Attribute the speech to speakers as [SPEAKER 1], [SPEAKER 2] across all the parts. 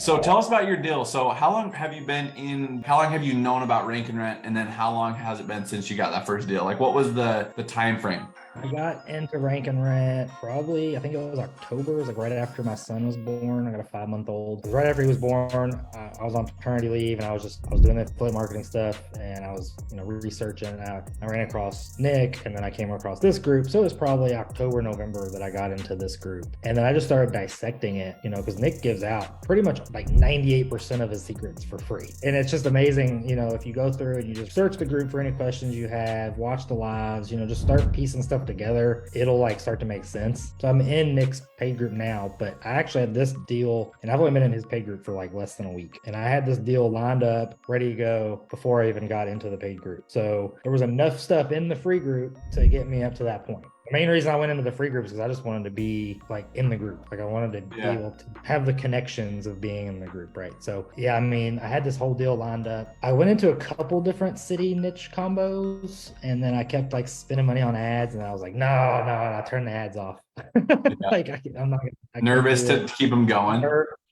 [SPEAKER 1] So tell us about your deal. So how long have you known about Rank and Rent? And then how long has it been since you got that first deal? Like what was the time frame?
[SPEAKER 2] I got into Rank and Rent probably, I think it was October. It was like right after my son was born. I got a 5 month old. Right after he was born, I was on paternity leave and I was doing the affiliate marketing stuff and I was, researching. I ran across Nick and then I came across this group. So it was probably October, November that I got into this group. And then I just started dissecting it, because Nick gives out pretty much like 98% of his secrets for free. And it's just amazing, if you go through and you just search the group for any questions you have, watch the lives, just start piecing stuff together, it'll like start to make sense. So I'm in Nick's paid group now, but I actually had this deal and I've only been in his paid group for like less than a week. And I had this deal lined up, ready to go before I even got into the paid group. So there was enough stuff in the free group to get me up to that point. The main reason I went into the free group is because I just wanted to be like in the group. Like I wanted to be able to have the connections of being in the group, right? So yeah, I had this whole deal lined up. I went into a couple different city niche combos and then I kept like spending money on ads and I was like, no, I turned the ads off.
[SPEAKER 1] Yeah.
[SPEAKER 2] Like I'm not I can't
[SPEAKER 1] Nervous
[SPEAKER 2] do
[SPEAKER 1] to keep them going.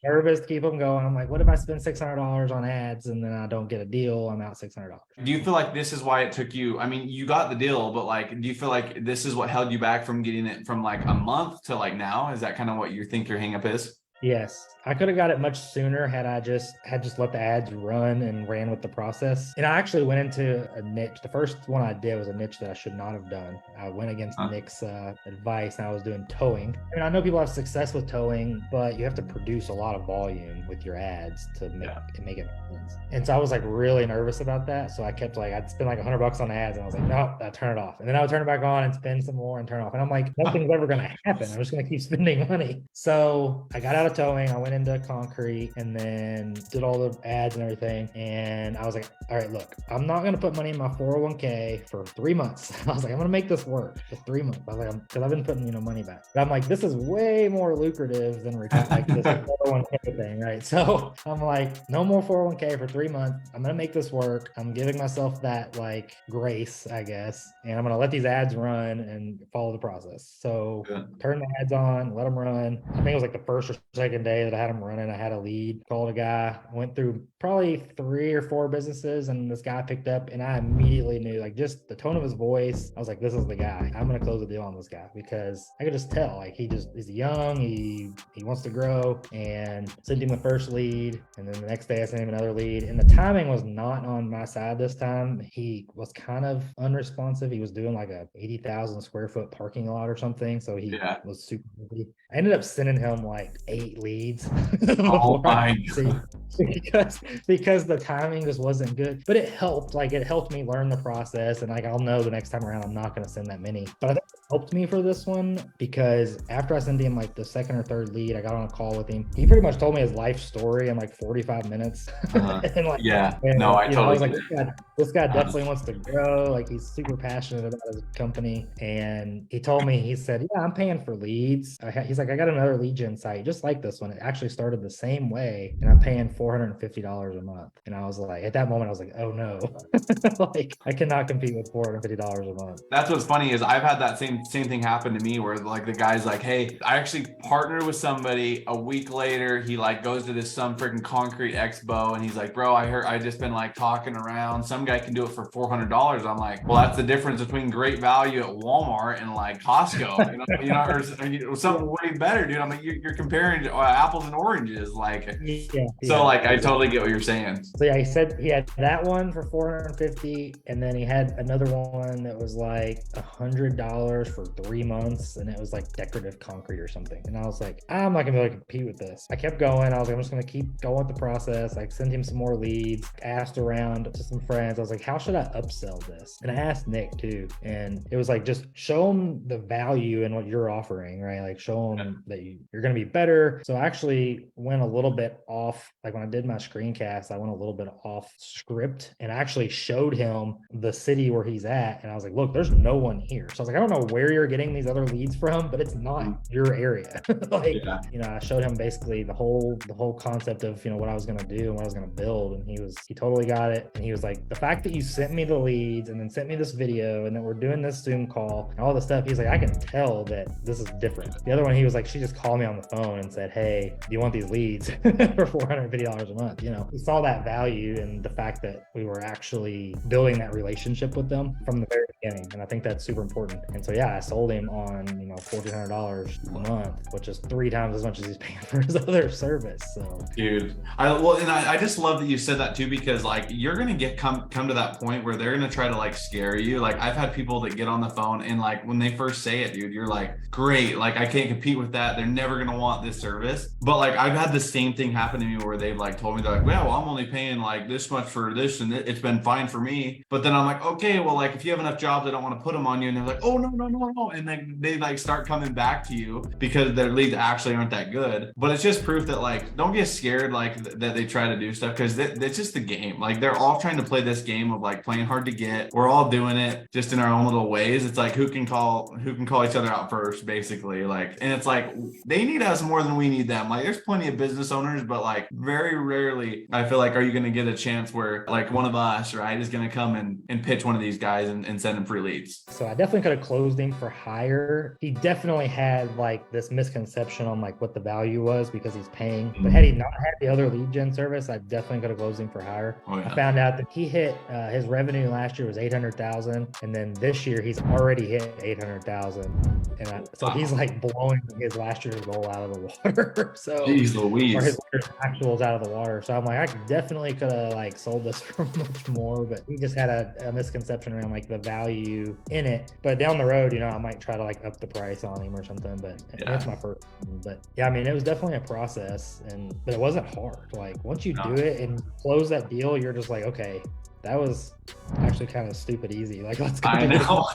[SPEAKER 2] nervous to keep them going. I'm like, what if I spend $600 on ads and then I don't get a deal? I'm out $600.
[SPEAKER 1] Do you feel like this is why it took you? I mean, you got the deal, but like, do you feel like this is what held you back from getting it from like a month to like now? Is that kind of what you think your hang up is?
[SPEAKER 2] Yes, I could have got it much sooner had I just let the ads run and ran with the process. And I actually went into a niche. The first one I did was a niche that I should not have done. I went against Nick's advice and I was doing towing. I mean, I know people have success with towing, but you have to produce a lot of volume with your ads to make it make sense. And so I was like really nervous about that. So I kept like, I'd spend like $100 on ads and I was like, no, I turn it off. And then I would turn it back on and spend some more and turn it off. And I'm like, nothing's ever going to happen. I'm just going to keep spending money. So I got out of towing. I went into concrete and then did all the ads and everything. And I was like, all right, look, I'm not going to put money in my 401k for 3 months. I was like, I'm going to make this work for 3 months. I was like, because I've been putting, money back. But I'm like, this is way more lucrative than like this 401k thing, right? So I'm like, no more 401k for 3 months. I'm going to make this work. I'm giving myself that like grace, I guess. And I'm going to let these ads run and follow the process. So turn the ads on, let them run. I think it was like the first or second day that I had them running. I had a lead, called a guy, went through probably 3 or 4 businesses, and this guy picked up, and I immediately knew, like, just the tone of his voice. I was like, this is the guy. I'm gonna close the deal on this guy because I could just tell, like, he's young, he wants to grow, and sent him the first lead, and then the next day I sent him another lead, and the timing was not on my side this time. He was kind of unresponsive. He was doing like a 80,000 square foot parking lot or something, so he was super busy. I ended up sending him like 8 leads.
[SPEAKER 1] Oh my God.
[SPEAKER 2] because the timing just wasn't good, but it helped. Like it helped me learn the process, and like I'll know the next time around I'm not going to send that many. But I think it helped me for this one because after I sent him like the second or third lead, I got on a call with him. He pretty much told me his life story in like 45 minutes. And like, I was like, this guy definitely wants to grow. Like he's super passionate about his company, and he told me, he said, yeah, I'm paying for leads. He's like, I got another lead gen site just like this one. It actually started the same way, and I'm paying $450 a month. And I was like, at that moment, I was like, oh no, like I cannot compete with $450 a month.
[SPEAKER 1] That's what's funny is I've had that same thing happen to me where like the guy's like, hey, I actually partnered with somebody. A week later, he like goes to some freaking concrete expo and he's like, bro, I just been like talking around. Some guy can do it for $400. I'm like, well, that's the difference between great value at Walmart and like Costco, or something way better, dude. I'm like, you're comparing apples and oranges, like, like I totally get what you're saying.
[SPEAKER 2] So yeah, he said he had that one for 450, and then he had another one that was like $100 for 3 months, and it was like decorative concrete or something. And I was like, I'm not gonna be able to compete with this. I kept going. I was like, I'm just gonna keep going with the process. Like send him some more leads, asked around to some friends. I was like, how should I upsell this? And I asked Nick too, and it was like, just show him the value in what you're offering, right? Like show him that you're gonna be better. So I actually went a little bit off. Like when I did my screencast, I went a little bit off script and actually showed him the city where he's at. And I was like, look, there's no one here. So I was like, I don't know where you're getting these other leads from, but it's not your area. Like, you know, I showed him basically the whole concept of, you know, what I was going to do and what I was going to build. And he totally got it. And he was like, the fact that you sent me the leads and then sent me this video and then we're doing this Zoom call and all this stuff, he's like, I can tell that this is different. The other one, he was like, she just called me on the phone and said, hey, do you want these leads for $450 a month? You know, he saw that value and the fact that we were actually building that relationship with them from the very beginning. And I think that's super important. And so, yeah, I sold him on, you know, $1,400 a month, which is 3 times as much as he's paying for his other service. So,
[SPEAKER 1] dude, I just love that you said that too, because like you're gonna come to that point where they're gonna try to like scare you. Like I've had people that get on the phone and like when they first say it, dude, you're like, great, like I can't compete with that. They're never gonna want this service. But like I've had the same thing happen to me where they've like told me, they're like, well, I'm only paying like this much for this and it's been fine for me. But then I'm like, okay, well, like if you have enough jobs, I don't want to put them on you. And they're like, oh no. And then they like start coming back to you because their leads actually aren't that good. But it's just proof that like, don't get scared like that they try to do stuff, because it's just the game. Like they're all trying to play this game of like playing hard to get. We're all doing it just in our own little ways. It's like who can call each other out first, basically. Like, and it's like they need us more than we need them. Like there's plenty of business owners, but like very rarely I feel like are you going to get a chance where like one of us, right, is going to come and pitch one of these guys and send them free leads.
[SPEAKER 2] So I definitely could have closed him for higher. He definitely had like this misconception on like what the value was because he's paying. But had he not had the other lead gen service, I definitely could have closed him for higher. Oh, yeah. I found out that he hit his revenue last year was 800,000, and then this year he's already hit 800,000, and so he's like blowing his last year's goal out of the water. So
[SPEAKER 1] jeez Louise,
[SPEAKER 2] or his actuals out of the water. So I'm like, I definitely could have like sold this for much more, but he just had a misconception around like the value in it. But down the road, you know, I might try to like up the price on him or something. But that's my first one. But yeah, I mean, it was definitely a process, but it wasn't hard. Like once you do it and close that deal, you're just like, okay, that was actually kind of stupid easy. Like let's go.
[SPEAKER 1] I know.